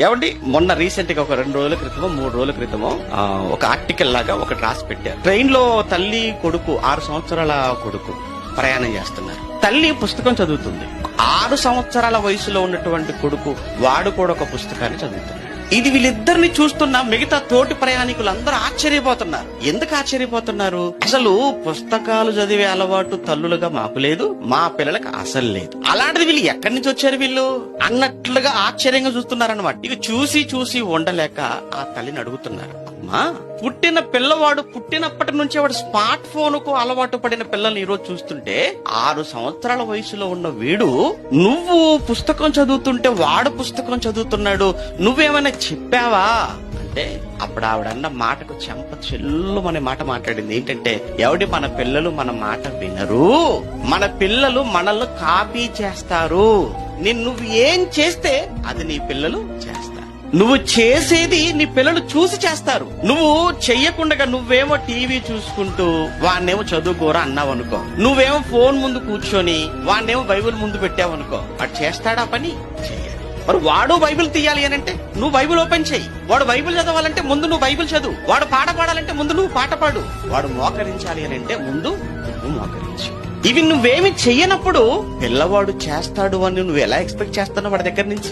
ఏమండి మొన్న రీసెంట్ గా ఒక 2 రోజుల క్రితమో 3 రోజుల క్రితమో ఒక ఆర్టికల్ లాగా ఒకటి రాసి పెట్టారు. ట్రైన్ లో తల్లి కొడుకు 6 సంవత్సరాల కొడుకు ప్రయాణం చేస్తున్నారు. తల్లి పుస్తకం చదువుతుంది. 6 సంవత్సరాల వయసులో ఉన్నటువంటి కొడుకు వాడు కూడా ఒక పుస్తకాన్ని చదువుతున్నాడు. ఇది వీళ్ళిద్దరిని చూస్తున్న మిగతా తోటి ప్రయాణికులందరూ ఆశ్చర్యపోతున్నారు. ఎందుకు ఆశ్చర్యపోతున్నారు? అసలు పుస్తకాలు చదివే అలవాటు తల్లులుగా మాకు లేదు, మా పిల్లలకు అసలు లేదు. అలాంటిది వీళ్ళు ఎక్కడి నుంచి వచ్చారు వీళ్ళు అన్నట్లుగా ఆశ్చర్యంగా చూస్తున్నారన్నమాట. ఇక చూసి చూసి ఉండలేక ఆ తల్లిని అడుగుతున్నారు, అమ్మా పుట్టిన పిల్లవాడు పుట్టినప్పటి నుంచి వాడు స్మార్ట్ ఫోన్ కు అలవాటు పడిన పిల్లల్ని ఈ రోజు చూస్తుంటే 6 సంవత్సరాల వయసులో ఉన్న వీడు నువ్వు పుస్తకం చదువుతుంటే వాడు పుస్తకం చదువుతున్నాడు, నువ్వేమైనా చెప్పావా అంటే అప్పుడు ఆవిడన్న మాటకు చెంప చెల్లుమనే మాట మాట్లాడింది. ఏంటంటే ఎవడి మన పిల్లలు మన మాట వినరు, మన పిల్లలు మనల్ని కాపీ చేస్తారు. నువ్వు ఏం చేస్తే అది నీ పిల్లలు చేస్తారు. నువ్వు చేసేది నీ పిల్లలు చూసి చేస్తారు. నువ్వు చెయ్యకుండా నువ్వేమో టీవీ చూసుకుంటూ వాడినేమో చదువుకోరా అన్నావు అనుకో, నువ్వేమో ఫోన్ ముందు కూర్చొని వాడినేమో బైబిల్ ముందు పెట్టావనుకో, వాడు చేస్తాడా పని? చెయ్యాలి. మరి వాడు బైబిల్ తీయాలి అని అంటే నువ్వు బైబిల్ ఓపెన్ చెయ్యి. వాడు బైబిల్ చదవాలంటే ముందు నువ్వు బైబిల్ చదువు. వాడు పాట పాడాలంటే ముందు నువ్వు పాట పాడు. వాడు మోకరించాలి అని అంటే ముందు నువ్వు మోకరించు. ఇవి నువ్వేమి చెయ్యనప్పుడు పిల్లవాడు చేస్తాడు అని నువ్వు ఎలా ఎక్స్పెక్ట్ చేస్తున్నావు వాడి దగ్గర నుంచి?